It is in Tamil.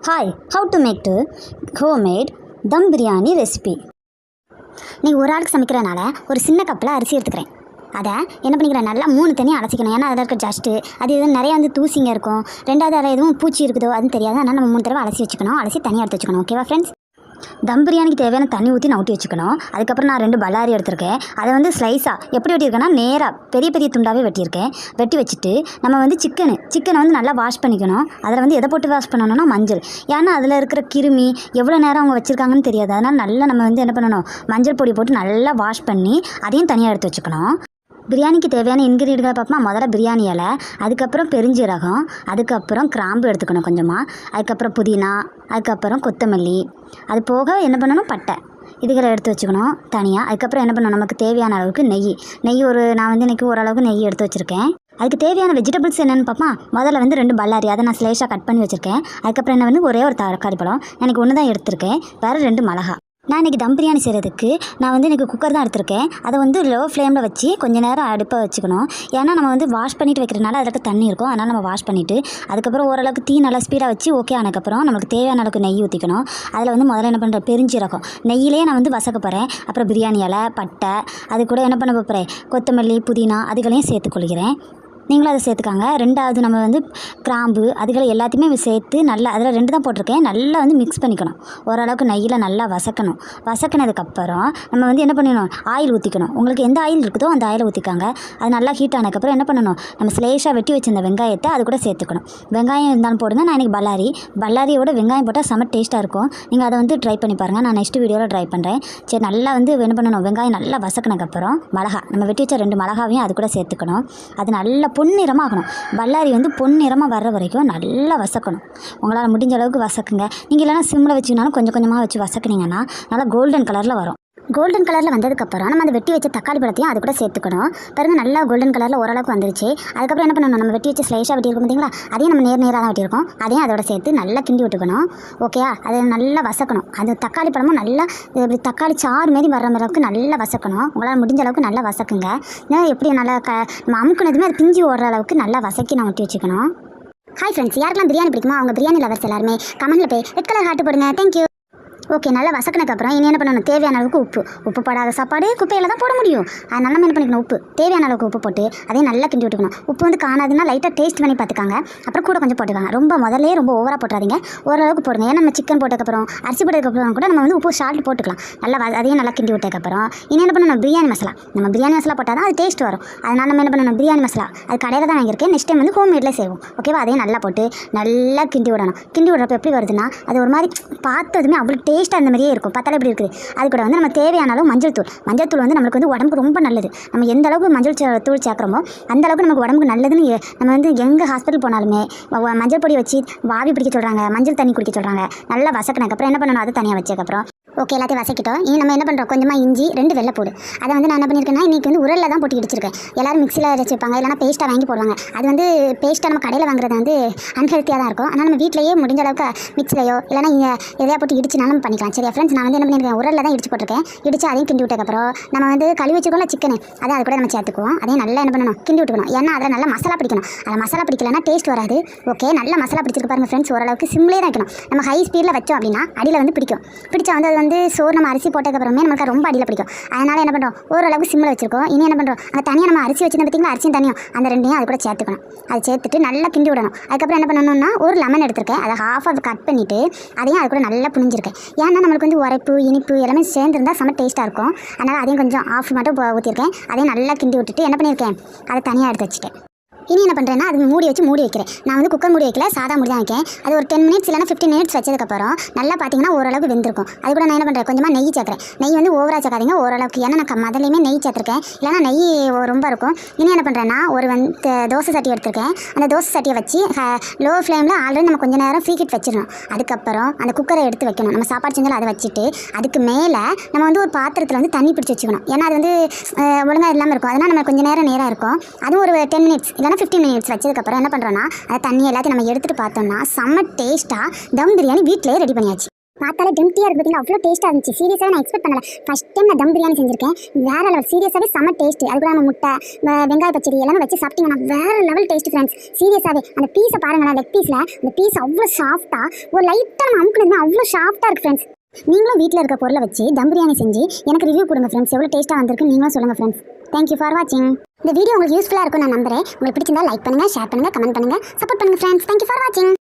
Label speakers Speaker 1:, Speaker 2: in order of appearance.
Speaker 1: Hi, how to make homemade dum biryani recipe. நீங்கள் ஒரு ஆளுக்கு சமைக்கிறனால ஒரு சின்ன கப்பில் அரிசி எடுத்துக்கிறேன். அதை என்ன பண்ணிக்கிறேன், நல்லா 3 தண்ணி அலசிக்கணும். ஏன்னா அதில் இருக்க ஜஸ்ட்டு அது எதுவும் நிறையா தூசிங்க இருக்கும். ரெண்டாவது அதில் எதுவும் பூச்சி இருக்குதோ அதுவும் தெரியாது. அதனால் நம்ம 3 தடவை அலசி வச்சுக்கணும். அலசி தனியாக எடுத்து வச்சுக்கணும். ஓகேவா ஃப்ரெண்ட்ஸ்? தம் பிரியாணிக்கு தேவையான தண்ணி ஊற்றி நவுட்டி வச்சுக்கணும். அதுக்கப்புறம் நான் 2 பல்லாரி எடுத்திருக்கேன். அதை ஸ்லைஸாக எப்படி வெட்டியிருக்கேன்னா நேராக பெரிய பெரிய துண்டாகவே வெட்டியிருக்கேன். வெட்டி வச்சுட்டு நம்ம சிக்கனை நல்லா வாஷ் பண்ணிக்கணும். அதில் எதை போட்டு வாஷ் பண்ணணும்னா மஞ்சள். ஏன்னா அதில் இருக்கிற கிருமி எவ்வளோ நேரம் அவங்க வச்சுருக்காங்கன்னு தெரியாது. அதனால் நல்லா நம்ம என்ன பண்ணணும், மஞ்சள் பொடி போட்டு நல்லா வாஷ் பண்ணி அதையும் தனியாக எடுத்து வச்சுக்கணும். பிரியாணிக்கு தேவையான இன்க்ரீடியன்ட்களை பார்ப்போம். முதல்ல பிரியாணி இலை, அதுக்கப்புறம் பெருஞ்சீரகம், அதுக்கப்புறம் கிராம்பு எடுத்துக்கணும் கொஞ்சமாக, அதுக்கப்புறம் புதினா, அதுக்கப்புறம் கொத்தமல்லி, அது போக என்ன பண்ணணும், பட்டை, இதுகளை எடுத்து வச்சுக்கணும் தனியாக. அதுக்கப்புறம் என்ன பண்ணணும், நமக்கு தேவையான அளவுக்கு நெய் நான் இன்றைக்கி ஓரளவுக்கு நெய் எடுத்து வச்சுருக்கேன். அதுக்கு தேவையான வெஜிடபிள்ஸ் என்னென்னு பார்ப்போம். முதல்ல 2 பல்லாரி, அதை நான் ஸ்லைஸாக கட் பண்ணி வச்சுருக்கேன். அதுக்கப்புறம் என்ன ஒரே ஒரு தக்காளி பழம், எனக்கு 1 தான் எடுத்திருக்கேன். வேறு 2 மிளகா. நான் இன்றைக்கி தம் பிரியாணி செய்கிறதுக்கு நான் இன்றைக்கி குக்கர் தான் எடுத்திருக்கேன். அதை லோ ஃப்ளேமில் வச்சு கொஞ்சம் நேரம் அடுப்பை வச்சுக்கணும். ஏன்னா நம்ம வாஷ் பண்ணிவிட்டு வைக்கிறதுனால அதில் தண்ணி இருக்கும். அதனால் நம்ம வாஷ் பண்ணிவிட்டு அதுக்கப்புறம் ஓரளவுக்கு தீ நல்லா ஸ்பீடாக வச்சு ஓகே ஆனதுக்கப்புறம் நமக்கு தேவையான அளவுக்கு நெய் ஊற்றிக்கணும். அதில் முதல்ல என்ன பண்ணுறேன், பெருஞ்சீரகம் நெய்யிலே நான் வசக்க போகிறேன். அப்புறம் பிரியாணி இலை, பட்டை, அது கூட என்ன பண்ண போகிறேன், கொத்தமல்லி, புதினா, அதுகளையும் சேர்த்துக்கொள்கிறேன். நீங்களும் அதை சேர்த்துக்காங்க. ரெண்டாவது நம்ம கிராம்பு, அதுகளை எல்லாத்தையுமே சேர்த்து நல்லா, அதில் 2 தான் போட்டிருக்கேன், நல்லா மிக்ஸ் பண்ணிக்கணும். ஓரளவுக்கு நெய்யில் நல்லா வசக்கணும். வசக்கினதுக்கப்புறம் நம்ம என்ன பண்ணணும், ஆயில் ஊற்றிக்கணும். உங்களுக்கு எந்த ஆயில் இருக்குதோ அந்த ஆயிலை ஊற்றிக்காங்க. அது நல்லா ஹீட் ஆனதுக்கப்புறம் என்ன பண்ணணும், நம்ம ஸ்லேஷாக வெட்டி வச்சிருந்த வெங்காயத்தை அது கூட சேர்த்துக்கணும். வெங்காயம் இருந்தாலும் போடுங்க. நான் இன்றைக்கி பல்லாரியோட வெங்காயம் போட்டால் செம்ம டேஸ்ட்டாக இருக்கும். நீங்கள் அதை ட்ரை பண்ணி பாருங்கள். நான் நெக்ஸ்ட் வீடியோவில் ட்ரை பண்ணுறேன். சரி, நல்லா என்ன பண்ணணும், வெங்காயம் நல்லா வசக்கினதுக்கப்புறம் மிளகா, நம்ம வெட்டி வச்ச 2 மிளகாவையும் அது கூட சேர்த்துக்கணும். அது நல்லா பொன்னிறமாகணும். பல்லாரி பொன்னிறமாக வர்ற வரைக்கும் நல்லா வசக்கணும். உங்களால் முடிஞ்ச அளவுக்கு வசக்குங்க. நீங்கள் இல்லைனா சிம்மில் வச்சுக்கினாலும் கொஞ்சம் கொஞ்சமாக வச்சு வசக்குனீங்கன்னா நல்லா கோல்டன் கலரில் வரும். கோல்டன் கலரில் வந்ததுக்கப்புறம் நம்ம வெட்டி வச்ச தக்காளி பழத்தையும் அது கூட சேர்த்துக்கணும். பாருங்கள், நல்லா கோல்டன் கலரில் ஓரளவுக்கு வந்துருச்சு. அதுக்கப்புறம் என்ன பண்ணணும், நம்ம வெட்டி வச்ச ஸ்லைஸாக வெட்டியிருக்கோம் பார்த்தீங்களா, அதையும் நம்ம நேராக தான் வெட்டியிருக்கோம். அதையும் அதோட சேர்த்து நல்லா கிண்டி விட்டுக்கணும். ஓகேயா? அதை நல்லா வசக்கணும். அது தக்காளி பழமும் நல்லா இப்படி தக்காளி சாறு மாரி வர்ற அளவுக்கு நல்லா வசக்கணும். உங்களால் முடிஞ்ச அளவுக்கு நல்லா வசக்குங்க. எப்படி நல்லா நம்ம அமுக்குனதுமே அது பிஞ்சு ஓடுற அளவுக்கு நல்லா வசக்கி நான் வெட்டி வச்சுக்கணும். ஹாய் ஃப்ரெண்ட்ஸ், யாருக்கெல்லாம் பிரியாணி பிடிக்குமோ அவங்க பிரியாணி லவர்ஸ் எல்லாருமே கமெண்ட்டில் போய் ரெட் கலர் ஹார்ட் போடுங்க. தேங்க்யூ. ஓகே, நல்லா வசக்கினதுக்கப்புறம் இனி என்ன பண்ணணும், தேவையான அளவுக்கு உப்பு போடாத சாப்பாடு குப்பையில் தான் போட முடியும். அதனால நம்ம என்ன பண்ணிக்கணும், தேவையான அளவுக்கு உப்பு போட்டு அதையும் நல்லா கிண்டி விட்டுக்கணும். உப்பு காணாதுன்னா லைட்டாக டேஸ்ட் பண்ணி பார்த்துக்காங்க. அப்புறம் கூட கொஞ்சம் போட்டுக்காங்க. ரொம்ப ஓவராக போட்டுறாதீங்க, ஓரளவுக்கு போடுங்க. ஏன்னா நம்ம சிக்கன் போட்டதுக்கப்புறம் அரிசி போட்டதுக்கப்புறம் கூட நம்ம உப்பு சால்ட் போட்டுக்கலாம். நல்லா அதையும் நல்லா கிண்டி விட்டதுக்கப்புறம் இனி என்ன பண்ணணும், பிரியாணி மசாலா. நம்ம பிரியாணி மசாலா போட்டால் தான் அது டேஸ்ட் வரும். அதனால் நம்ம என்ன பண்ணணும், பிரியாணி மசாலா அது கடையில் தான் வாங்கியிருக்கேன். நெக்ஸ்ட் டைம் ஹோம்மேட்லேயே செய்வோம். ஓகேவா? அதையும் நல்லா போட்டு நல்லா கிண்டி விடணும். கிண்டி விடுறப்ப எப்படி வருதுன்னா, அது ஒரு மாதிரி பார்த்ததுமே அவ்வளோ டேஸ்ட்டாக அந்த மாதிரியே இருக்கும். பத்தலை எப்படி இருக்குது. அது கூட நம்ம தேவையான அளவு மஞ்சள் தூள் நம்மளுக்கு உடம்புக்கு ரொம்ப நல்லது. நம்ம எந்த அளவுக்கு மஞ்சள் தூள் சேர்க்குறோமோ அந்த அளவுக்கு நமக்கு உடம்புக்கு நல்லதுன்னு நம்ம எங்கே ஹாஸ்பிட்டல் போனாலுமே மஞ்சள் பொடி வச்சு வாவி பிடிக்க சொல்கிறாங்க, மஞ்சள் தண்ணி குடிக்க சொல்கிறாங்க. நல்லா வசக்கினதுக்கப்புறம் என்ன பண்ணணும், அது தனியாக வச்சதுக்கப்புறம் ஓகே எல்லாத்தையும் வசக்கிட்டோம். இனி நம்ம என்ன பண்ணுறோம், கொஞ்சமாக இஞ்சி, 2 வெள்ளைப்பூடு. அதை நான் என்ன பண்ணியிருக்கேன்னா, இன்றைக்கி உரலில் தான் போட்டு இடிச்சிருக்கேன். எல்லோரும் மிக்சியில் வச்சுருப்பாங்க, இல்லைனா பேஸ்ட்டாக வாங்கி போடுவாங்க. அது பேஸ்ட்டாக நம்ம கடையில் வாங்குறது அன்ஹெல்த்தியாக தான் இருக்கும். ஆனால் நம்ம வீட்டிலேயே முடிஞ்ச அளவுக்கு மிக்சிலையோ இல்லைனா எதையா போட்டு இடிச்சுனாலும் நம்ம பண்ணிக்கலாம். சரியா ஃப்ரெண்ட்ஸ்? நான் என்ன பண்ணியிருக்கேன், உரலில் தான் இடிச்சு போட்டிருக்கேன். இடிச்சு அதையும் கிண்டி விட்டதுக்கப்புறம் நம்ம கழுவி வச்சுக்கோல சிக்கனு, அது கூட நம்ம சேர்த்துக்குவோம். அதையும் நல்லா என்ன பண்ணணும், கிண்டி விட்டுக்கணும். ஏன்னா அதில் நல்லா மசாலா பிடிக்கணும். அதில் மசாலா பிடிக்கலன்னா டேஸ்ட் வராது. ஓகே, நல்லா மசாலா பிடிச்சிருக்கு பாருங்கள் ஃப்ரெண்ட்ஸ். ஓரளவுக்கு சிம்லேயே தான் வைக்கணும். நம்ம ஹை ஸ்பீடில் வச்சோம் அப்படின்னா அடியில் பிடிக்கும். பிடிச்சா அது சோறு நம்ம அரிசி போட்டதுக்கப்புறமே நமக்கு ரொம்ப அடியில் பிடிக்கும். அதனால் என்ன பண்ணுறோம், ஓரளவுக்கு சிம்மில் வச்சிருக்கோம். இனி என்ன பண்ணுறோம், அந்த தனியாக நம்ம அரிசி வச்சுருந்த பார்த்தீங்களா, அரிசியும் தனியும் அந்த 2ஐயும் அது கூட சேர்த்துக்கணும். அதை சேர்த்துட்டு நல்லா கிண்டி விடணும். அதுக்கப்புறம் என்ன பண்ணணும்னா, ஒரு லெமன் எடுத்திருக்கேன். அதை ஹாஃபாக கட் பண்ணிவிட்டு அதையும் அது கூட நல்லா புழிஞ்சிருக்கேன். ஏன்னா நம்மளுக்கு உரைப்பு இனிப்பு எல்லாமே சேர்ந்துருந்தால் செம்ம டேஸ்ட்டாக இருக்கும். அதனால் அதையும் கொஞ்சம் ஆஃப் மட்டும் ஊற்றிருக்கேன். அதையும் நல்லா கிண்டி விட்டுட்டு என்ன பண்ணியிருக்கேன், அதை தனியாக எடுத்து வச்சுட்டேன். இனி என்ன பண்ணுறேன்னா, அது மூடி வைக்கிறேன். நான் குக்கர் மூடி வைக்கல, சாதா மூடி தான் வைக்கேன். அது ஒரு 10 மினிட்ஸ் இல்லைனா 15 மினிட்ஸ் வச்சதுக்கப்புறம் நல்லா பார்த்தீங்கன்னா ஓரளவுக்கு வெந்திருக்கும். அது கூட நான் என்ன பண்ணுறேன், கொஞ்சமாக நெய் சேர்க்குறேன். நெய் ஓவராக சேர்க்காதீங்க, ஓரளவுக்கு. ஏன்னா நான் முதலையுமே நெய் சேர்த்துருக்கேன், இல்லைனா நெய் ரொம்ப இருக்கும். இனி என்ன பண்ணுறேன்னா, ஒரு தோசை சட்டி எடுத்திருக்கேன். அந்த தோசை சட்டியை வச்சு லோ ஃப்ளேமில் ஆல்ரெடி நம்ம கொஞ்சம் நேரம் ஃப்ரீ ஹீட் வச்சிடணும். அதுக்கப்புறம் அந்த குக்கரை எடுத்து வைக்கணும். நம்ம சாப்பாடு செஞ்சாலும் அதை வச்சுட்டு அதுக்கு மேலே நம்ம ஒரு பாத்திரத்தில் தண்ணி பிடிச்சி வச்சுக்கணும். ஏன்னா அது ஒழுங்காக இல்லாமல் இருக்கும். அதனால் நம்ம கொஞ்சம் நேரம் இருக்கும். அதுவும் ஒரு 10 மினிட்ஸ் இல்லைனா 15 மினிட்ஸ் வச்சதுக்கப்புறம் என்ன பண்ணுறோன்னா, அந்த தண்ணி எல்லாத்தையும் நம்ம எடுத்துகிட்டு பார்த்தோம்னா செம்ம டேஸ்ட்டாக தம் பிரியாணி வீட்டிலேயே ரெடி பண்ணியாச்சு. பார்த்தாலே டெம்டியாக இருக்கு பார்த்தீங்களா, அவ்வளோ டேஸ்ட்டாக இருந்துச்சு. சீரியஸாக நான் எக்ஸ்பெக்ட் பண்ணல. ஃபஸ்ட் டைம் நான் தம் பிரியாணி செஞ்சிருக்கேன். வேற லெவல், சீரியஸாகவே செம்ம டேஸ்ட். அதுக்குள்ள நம்ம முட்டை வெங்காய பச்சடி எல்லாமே வச்சு சாப்பிட்டீங்கன்னா வேற லெவல் டேஸ்ட் ஃப்ரெண்ட்ஸ். சீரியஸாகவே அந்த பீஸை பாருங்களேன், லெக் பீஸில் அந்த பீஸ் அவ்வளோ சாஃப்டாக, ஒரு லைட்டாக நம்ம அமுக்குனதுமே அவ்வளோ சாஃப்டாக இருக்குது ஃப்ரெண்ட்ஸ். நீங்களும் வீட்டில் இருக்க பொருளை வச்சு தம் பிரியாணி செஞ்சு எனக்கு ரிவ்யூ கொடுங்க ஃப்ரெண்ட்ஸ். எவ்வளோ டேஸ்ட்டாக வந்திருக்கு நீங்களும் சொல்லுங்கள் ஃப்ரெண்ட்ஸ். தேங்க்யூ ஃபார் வாட்சிங். இந்த வீடியோ உங்களுக்கு யூஸ்ஃபுல்லாக இருக்கும் நான் நம்புறேன். உங்களுக்கு பிடிச்சிருந்தா லைக் பண்ணுங்கள், ஷேர் பண்ணுங்கள், கமெண்ட் பண்ணுங்கள், சப்போர்ட் பண்ணுங்கள் ஃப்ரெண்ட்ஸ். தேங்க்யூ ஃபார் வாட்சிங்.